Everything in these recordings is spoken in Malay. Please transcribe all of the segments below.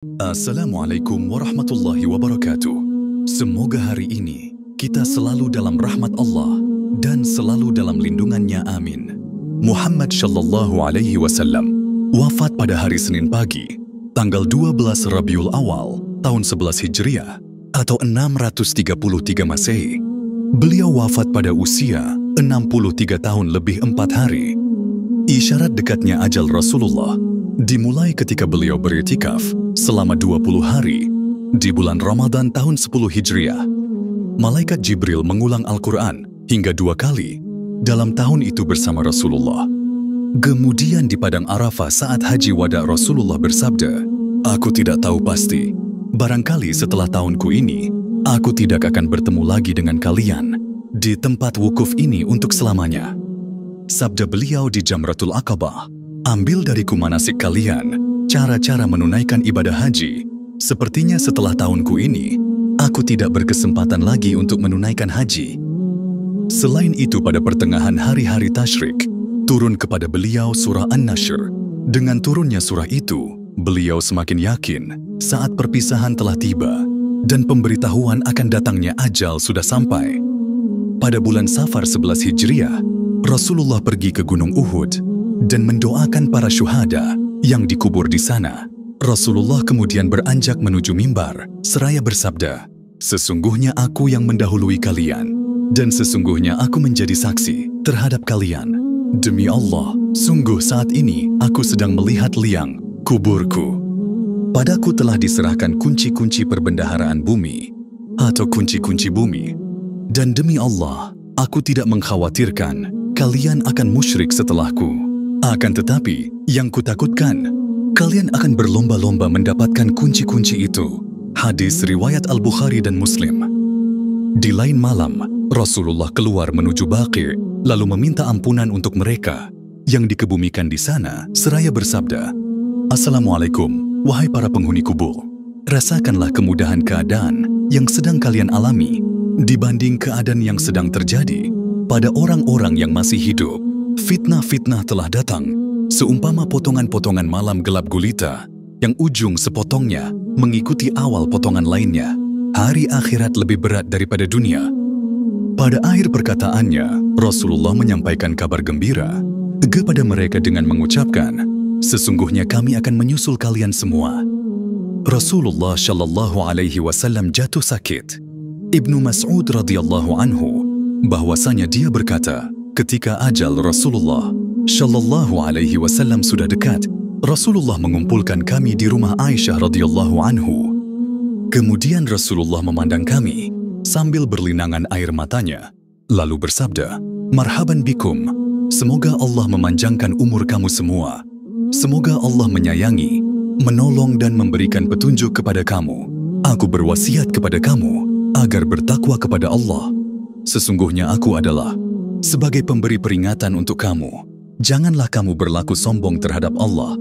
Assalamualaikum warahmatullahi wabarakatuh. Semoga hari ini kita selalu dalam rahmat Allah dan selalu dalam lindungannya, amin. Muhammad Shallallahu Alaihi Wasallam wafat pada hari Senin pagi, tanggal 12 Rabiul Awal, tahun 11 Hijriah atau 633 Masehi. Beliau wafat pada usia 63 tahun lebih 4 hari. Isyarat dekatnya ajal Rasulullah dimulai ketika beliau beriktikaf selama 20 hari di bulan Ramadan tahun 10 Hijriah. Malaikat Jibril mengulang Al-Quran hingga 2 kali dalam tahun itu bersama Rasulullah. Kemudian di Padang Arafah saat haji wada Rasulullah bersabda, "Aku tidak tahu pasti, barangkali setelah tahunku ini, aku tidak akan bertemu lagi dengan kalian di tempat wukuf ini untuk selamanya." Sabda beliau di Jamratul Aqabah, "Ambil dariku manasik kalian, cara-cara menunaikan ibadah haji. Sepertinya setelah tahunku ini, aku tidak berkesempatan lagi untuk menunaikan haji." Selain itu pada pertengahan hari-hari tasyrik, turun kepada beliau surah An-Nashr. Dengan turunnya surah itu, beliau semakin yakin saat perpisahan telah tiba dan pemberitahuan akan datangnya ajal sudah sampai. Pada bulan Safar 11 Hijriah, Rasulullah pergi ke Gunung Uhud dan mendoakan para syuhada yang dikubur di sana. Rasulullah kemudian beranjak menuju mimbar seraya bersabda, "Sesungguhnya aku yang mendahului kalian, dan sesungguhnya aku menjadi saksi terhadap kalian. Demi Allah, sungguh saat ini aku sedang melihat liang kuburku. Padaku telah diserahkan kunci-kunci perbendaharaan bumi atau kunci-kunci bumi. Dan demi Allah, aku tidak mengkhawatirkan kalian akan musyrik setelahku. Akan tetapi, yang kutakutkan, kalian akan berlomba-lomba mendapatkan kunci-kunci itu." Hadis riwayat Al-Bukhari dan Muslim. Di lain malam, Rasulullah keluar menuju Baqi', lalu meminta ampunan untuk mereka yang dikebumikan di sana, seraya bersabda, "Assalamualaikum, wahai para penghuni kubur. Rasakanlah kemudahan keadaan yang sedang kalian alami dibanding keadaan yang sedang terjadi pada orang-orang yang masih hidup. Fitnah-fitnah telah datang, seumpama potongan-potongan malam gelap gulita, yang ujung sepotongnya mengikuti awal potongan lainnya. Hari akhirat lebih berat daripada dunia." Pada akhir perkataannya, Rasulullah menyampaikan kabar gembira kepada mereka dengan mengucapkan, "Sesungguhnya kami akan menyusul kalian semua." Rasulullah Shallallahu Alaihi Wasallam jatuh sakit. Ibnu Mas'ud radhiyallahu anhu bahwasanya dia berkata, ketika ajal Rasulullah Shallallahu Alaihi Wasallam sudah dekat, Rasulullah mengumpulkan kami di rumah Aisyah radhiyallahu anhu. Kemudian Rasulullah memandang kami sambil berlinangan air matanya, lalu bersabda, "Marhaban bikum, semoga Allah memanjangkan umur kamu semua. Semoga Allah menyayangi, menolong dan memberikan petunjuk kepada kamu. Aku berwasiat kepada kamu agar bertakwa kepada Allah. Sesungguhnya aku adalah sebagai pemberi peringatan untuk kamu. Janganlah kamu berlaku sombong terhadap Allah.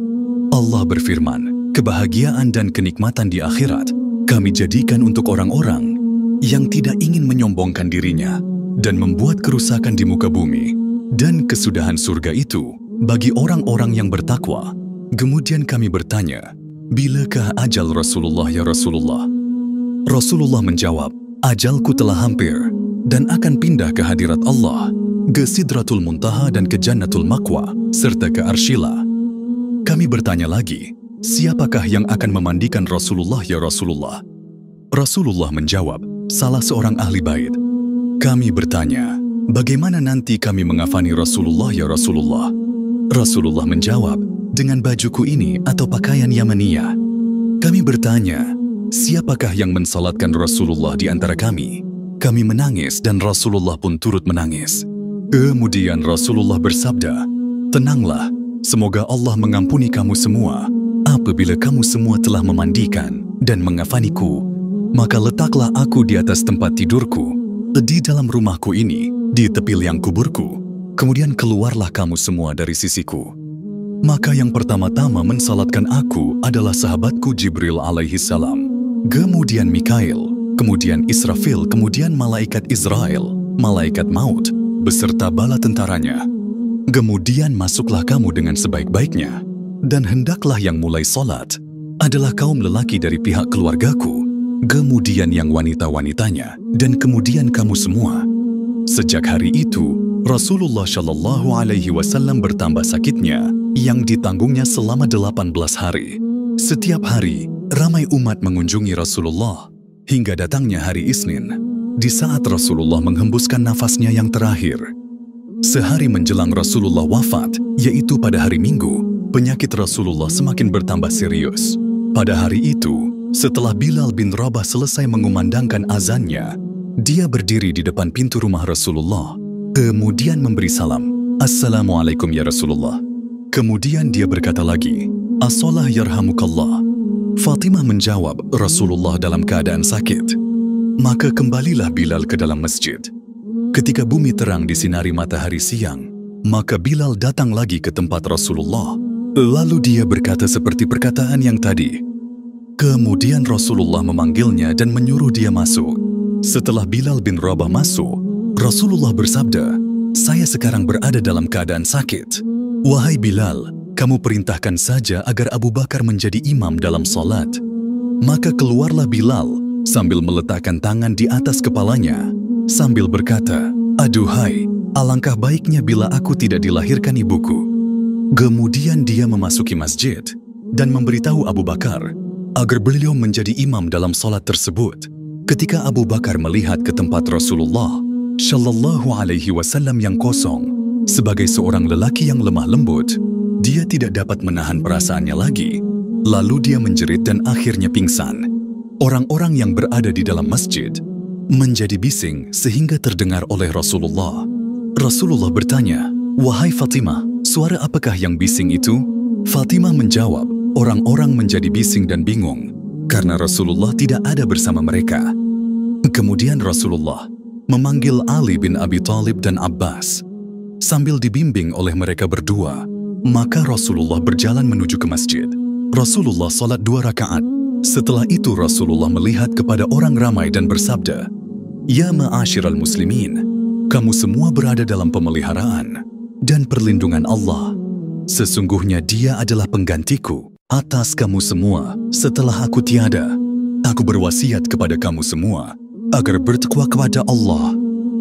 Allah berfirman, kebahagiaan dan kenikmatan di akhirat kami jadikan untuk orang-orang yang tidak ingin menyombongkan dirinya dan membuat kerusakan di muka bumi. Dan kesudahan surga itu bagi orang-orang yang bertakwa." Kemudian kami bertanya, "Bilakah ajal Rasulullah ya Rasulullah?" Rasulullah menjawab, "Ajalku telah hampir dan akan pindah ke hadirat Allah, ke Sidratul Muntaha dan ke Jannatul Ma'wa, serta ke Arshila." Kami bertanya lagi, "Siapakah yang akan memandikan Rasulullah ya Rasulullah?" Rasulullah menjawab, "Salah seorang ahli bait." Kami bertanya, "Bagaimana nanti kami mengafani Rasulullah ya Rasulullah?" Rasulullah menjawab, "Dengan bajuku ini atau pakaian Yamaniyah." Kami bertanya, "Siapakah yang mensalatkan Rasulullah di antara kami?" Kami menangis dan Rasulullah pun turut menangis. Kemudian Rasulullah bersabda, "Tenanglah, semoga Allah mengampuni kamu semua. Apabila kamu semua telah memandikan dan mengafaniku, maka letaklah aku di atas tempat tidurku di dalam rumahku ini, di tepi liang kuburku. Kemudian keluarlah kamu semua dari sisiku." Maka yang pertama-tama mensalatkan aku adalah sahabatku Jibril alaihi salam, kemudian Mikail, kemudian Israfil, kemudian malaikat Israel, malaikat maut, beserta bala tentaranya. Kemudian masuklah kamu dengan sebaik-baiknya, dan hendaklah yang mulai salat adalah kaum lelaki dari pihak keluargaku, kemudian yang wanita-wanitanya, dan kemudian kamu semua. Sejak hari itu, Rasulullah Shallallahu Alaihi Wasallam bertambah sakitnya yang ditanggungnya selama 18 hari. Setiap hari, ramai umat mengunjungi Rasulullah hingga datangnya hari Isnin, di saat Rasulullah menghembuskan nafasnya yang terakhir. Sehari menjelang Rasulullah wafat, yaitu pada hari Minggu, penyakit Rasulullah semakin bertambah serius. Pada hari itu, setelah Bilal bin Rabah selesai mengumandangkan azannya, dia berdiri di depan pintu rumah Rasulullah, kemudian memberi salam, "Assalamualaikum ya Rasulullah." Kemudian dia berkata lagi, "As-salah yarhamukallah." Fatimah menjawab, "Rasulullah dalam keadaan sakit." Maka kembalilah Bilal ke dalam masjid. Ketika bumi terang disinari matahari siang, maka Bilal datang lagi ke tempat Rasulullah. Lalu dia berkata seperti perkataan yang tadi. Kemudian Rasulullah memanggilnya dan menyuruh dia masuk. Setelah Bilal bin Rabah masuk, Rasulullah bersabda, "Saya sekarang berada dalam keadaan sakit. Wahai Bilal, kamu perintahkan saja agar Abu Bakar menjadi imam dalam salat." Maka keluarlah Bilal sambil meletakkan tangan di atas kepalanya, sambil berkata, "Aduhai, alangkah baiknya bila aku tidak dilahirkan ibuku." Kemudian dia memasuki masjid dan memberitahu Abu Bakar agar beliau menjadi imam dalam salat tersebut. Ketika Abu Bakar melihat ke tempat Rasulullah Shallallahu Alaihi Wasallam yang kosong, sebagai seorang lelaki yang lemah lembut, dia tidak dapat menahan perasaannya lagi. Lalu dia menjerit dan akhirnya pingsan. Orang-orang yang berada di dalam masjid menjadi bising sehingga terdengar oleh Rasulullah. Rasulullah bertanya, "Wahai Fatimah, suara apakah yang bising itu?" Fatimah menjawab, "Orang-orang menjadi bising dan bingung karena Rasulullah tidak ada bersama mereka." Kemudian Rasulullah memanggil Ali bin Abi Thalib dan Abbas. Sambil dibimbing oleh mereka berdua, maka Rasulullah berjalan menuju ke masjid. Rasulullah salat 2 rakaat. Setelah itu Rasulullah melihat kepada orang ramai dan bersabda, "Ya ma'asyiral muslimin, kamu semua berada dalam pemeliharaan dan perlindungan Allah. Sesungguhnya Dia adalah penggantiku atas kamu semua setelah aku tiada. Aku berwasiat kepada kamu semua agar bertakwa kepada Allah,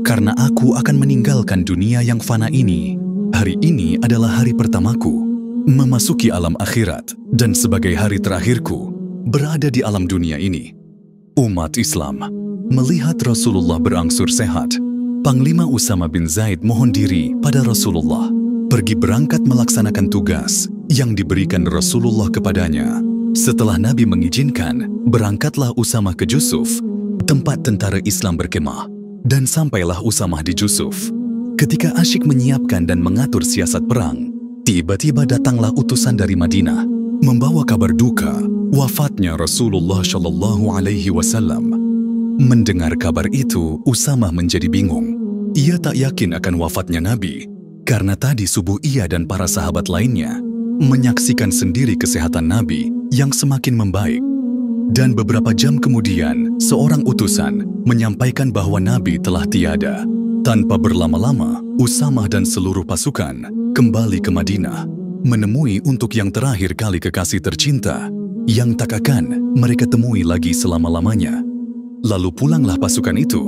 karena aku akan meninggalkan dunia yang fana ini. Hari ini adalah hari pertamaku memasuki alam akhirat dan sebagai hari terakhirku berada di alam dunia ini." Umat Islam melihat Rasulullah berangsur sehat. Panglima Usama bin Zaid mohon diri pada Rasulullah, pergi berangkat melaksanakan tugas yang diberikan Rasulullah kepadanya. Setelah Nabi mengizinkan, berangkatlah Usama ke Jusuf, tempat tentara Islam berkemah. Dan sampailah Usamah di Jusuf. Ketika asyik menyiapkan dan mengatur siasat perang, tiba-tiba datanglah utusan dari Madinah membawa kabar duka wafatnya Rasulullah Shallallahu Alaihi Wasallam. Mendengar kabar itu, Usamah menjadi bingung. Ia tak yakin akan wafatnya Nabi karena tadi subuh ia dan para sahabat lainnya menyaksikan sendiri kesehatan Nabi yang semakin membaik. Dan beberapa jam kemudian, seorang utusan menyampaikan bahwa Nabi telah tiada. Tanpa berlama-lama, Usamah dan seluruh pasukan kembali ke Madinah, menemui untuk yang terakhir kali kekasih tercinta, yang tak akan mereka temui lagi selama-lamanya. Lalu pulanglah pasukan itu,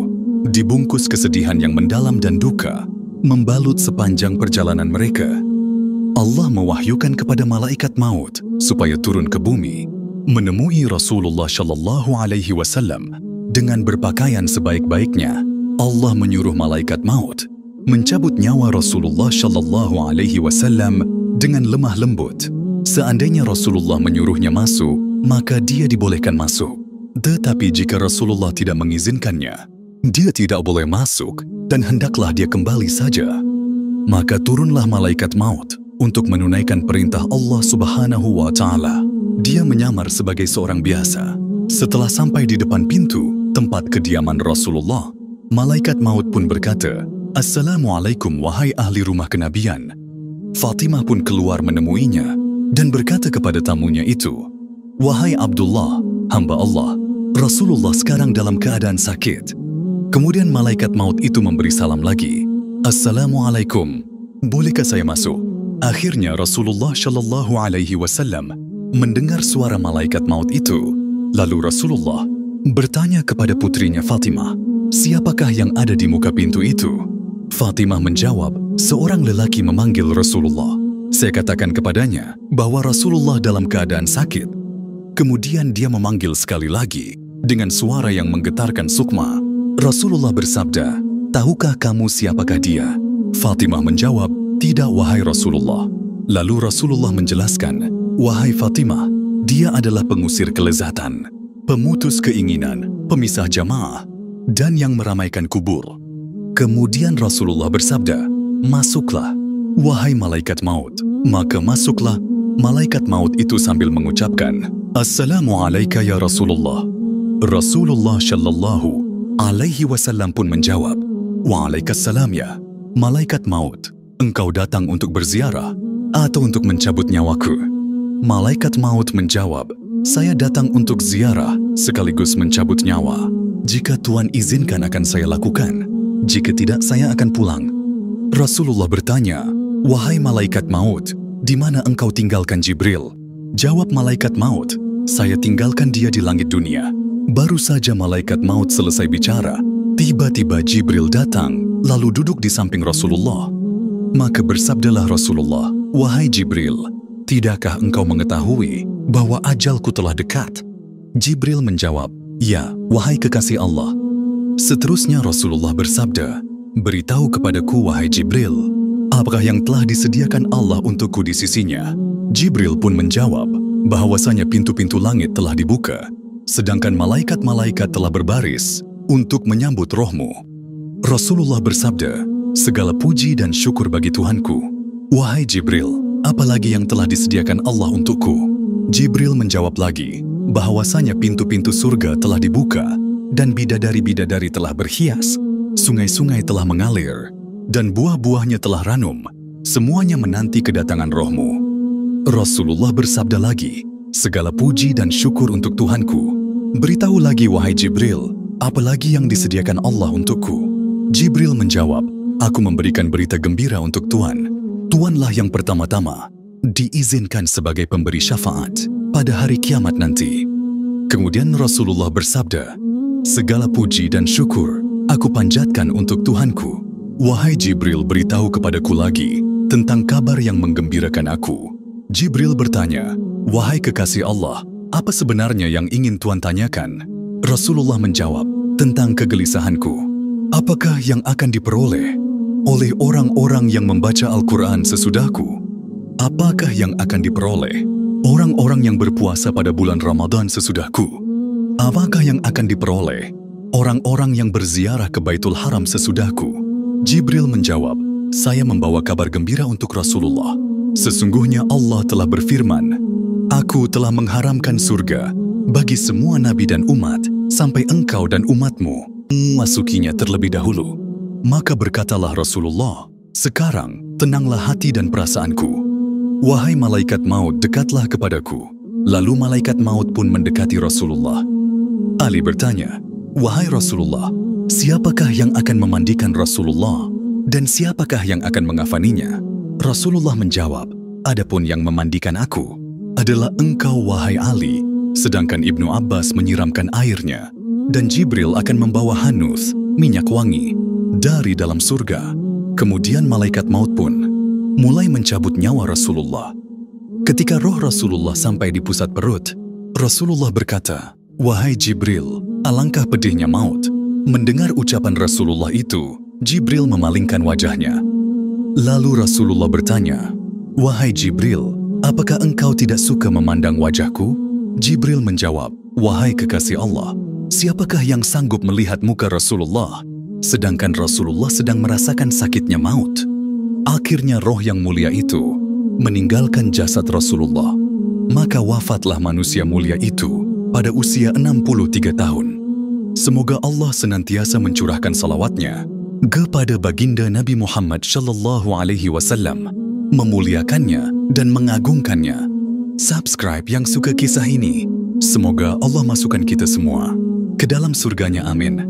dibungkus kesedihan yang mendalam dan duka, membalut sepanjang perjalanan mereka. Allah mewahyukan kepada malaikat maut supaya turun ke bumi, menemui Rasulullah Shallallahu Alaihi Wasallam dengan berpakaian sebaik-baiknya. Allah menyuruh malaikat maut mencabut nyawa Rasulullah Shallallahu Alaihi Wasallam dengan lemah lembut. Seandainya Rasulullah menyuruhnya masuk, maka dia dibolehkan masuk. Tetapi jika Rasulullah tidak mengizinkannya, dia tidak boleh masuk dan hendaklah dia kembali saja. Maka turunlah malaikat maut untuk menunaikan perintah Allah Subhanahu wa Ta'ala. Dia menyamar sebagai seorang biasa. Setelah sampai di depan pintu tempat kediaman Rasulullah, malaikat maut pun berkata, "Assalamualaikum wahai ahli rumah kenabian." Fatimah pun keluar menemuinya dan berkata kepada tamunya itu, "Wahai Abdullah, hamba Allah, Rasulullah sekarang dalam keadaan sakit." Kemudian malaikat maut itu memberi salam lagi, "Assalamualaikum, bolehkah saya masuk?" Akhirnya Rasulullah Shallallahu Alaihi Wasallam Mendengar suara malaikat maut itu, lalu Rasulullah bertanya kepada putrinya Fatimah, "Siapakah yang ada di muka pintu itu?" Fatimah menjawab, "Seorang lelaki memanggil Rasulullah. Saya katakan kepadanya bahwa Rasulullah dalam keadaan sakit." Kemudian dia memanggil sekali lagi dengan suara yang menggetarkan sukma. Rasulullah bersabda, "Tahukah kamu siapakah dia?" Fatimah menjawab, "Tidak, wahai Rasulullah." Lalu Rasulullah menjelaskan, "Wahai Fatimah, dia adalah pengusir kelezatan, pemutus keinginan, pemisah jamaah, dan yang meramaikan kubur." Kemudian Rasulullah bersabda, "Masuklah, wahai malaikat maut." Maka masuklah malaikat maut itu sambil mengucapkan, "Assalamualaikum ya Rasulullah." Rasulullah Shallallahu Alaihi Wasallam pun menjawab, "Waalaikumsalam ya malaikat maut, engkau datang untuk berziarah atau untuk mencabut nyawaku?" Malaikat maut menjawab, "Saya datang untuk ziarah sekaligus mencabut nyawa. Jika Tuhan izinkan akan saya lakukan, jika tidak saya akan pulang." Rasulullah bertanya, "Wahai malaikat maut, di mana engkau tinggalkan Jibril?" Jawab malaikat maut, "Saya tinggalkan dia di langit dunia." Baru saja malaikat maut selesai bicara, tiba-tiba Jibril datang lalu duduk di samping Rasulullah. Maka bersabdalah Rasulullah, "Wahai Jibril, tidakkah engkau mengetahui bahwa ajalku telah dekat?" Jibril menjawab, "Ya, wahai kekasih Allah." Seterusnya Rasulullah bersabda, "Beritahu kepadaku wahai Jibril, apakah yang telah disediakan Allah untukku di sisinya?" Jibril pun menjawab bahwasanya pintu-pintu langit telah dibuka, sedangkan malaikat-malaikat telah berbaris untuk menyambut rohmu. Rasulullah bersabda, "Segala puji dan syukur bagi Tuhanku. Wahai Jibril, apalagi yang telah disediakan Allah untukku?" Jibril menjawab lagi bahwasanya pintu-pintu surga telah dibuka dan bidadari-bidadari telah berhias, sungai-sungai telah mengalir, dan buah-buahnya telah ranum, semuanya menanti kedatangan rohmu. Rasulullah bersabda lagi, "Segala puji dan syukur untuk Tuhanku. Beritahu lagi wahai Jibril, apalagi yang disediakan Allah untukku?" Jibril menjawab, "Aku memberikan berita gembira untuk Tuhan. Tuhanlah yang pertama-tama diizinkan sebagai pemberi syafaat pada hari kiamat nanti." Kemudian Rasulullah bersabda, "Segala puji dan syukur aku panjatkan untuk Tuhanku. Wahai Jibril, beritahu kepadaku lagi tentang kabar yang menggembirakan aku." Jibril bertanya, "Wahai kekasih Allah, apa sebenarnya yang ingin Tuhan tanyakan?" Rasulullah menjawab, "Tentang kegelisahanku. Apakah yang akan diperoleh oleh orang-orang yang membaca Al-Quran sesudahku? Apakah yang akan diperoleh orang-orang yang berpuasa pada bulan Ramadan sesudahku? Apakah yang akan diperoleh orang-orang yang berziarah ke Baitul Haram sesudahku?" Jibril menjawab, "Saya membawa kabar gembira untuk Rasulullah. Sesungguhnya Allah telah berfirman, Aku telah mengharamkan surga bagi semua nabi dan umat sampai engkau dan umatmu memasukinya terlebih dahulu." Maka berkatalah Rasulullah, "Sekarang tenanglah hati dan perasaanku. Wahai malaikat maut, dekatlah kepadaku." Lalu malaikat maut pun mendekati Rasulullah. Ali bertanya, "Wahai Rasulullah, siapakah yang akan memandikan Rasulullah dan siapakah yang akan mengafaninya?" Rasulullah menjawab, "Adapun yang memandikan aku adalah engkau wahai Ali, sedangkan Ibnu Abbas menyiramkan airnya, dan Jibril akan membawa hanus, minyak wangi, dari dalam surga." Kemudian malaikat maut pun mulai mencabut nyawa Rasulullah. Ketika roh Rasulullah sampai di pusat perut, Rasulullah berkata, "Wahai Jibril, alangkah pedihnya maut." Mendengar ucapan Rasulullah itu, Jibril memalingkan wajahnya. Lalu Rasulullah bertanya, "Wahai Jibril, apakah engkau tidak suka memandang wajahku?" Jibril menjawab, "Wahai kekasih Allah, siapakah yang sanggup melihat muka Rasulullah sedangkan Rasulullah sedang merasakan sakitnya maut?" Akhirnya roh yang mulia itu meninggalkan jasad Rasulullah. Maka wafatlah manusia mulia itu pada usia 63 tahun. Semoga Allah senantiasa mencurahkan salawatnya kepada baginda Nabi Muhammad Shallallahu Alaihi Wasallam, memuliakannya dan mengagungkannya. Subscribe yang suka kisah ini. Semoga Allah masukkan kita semua ke dalam surganya, amin.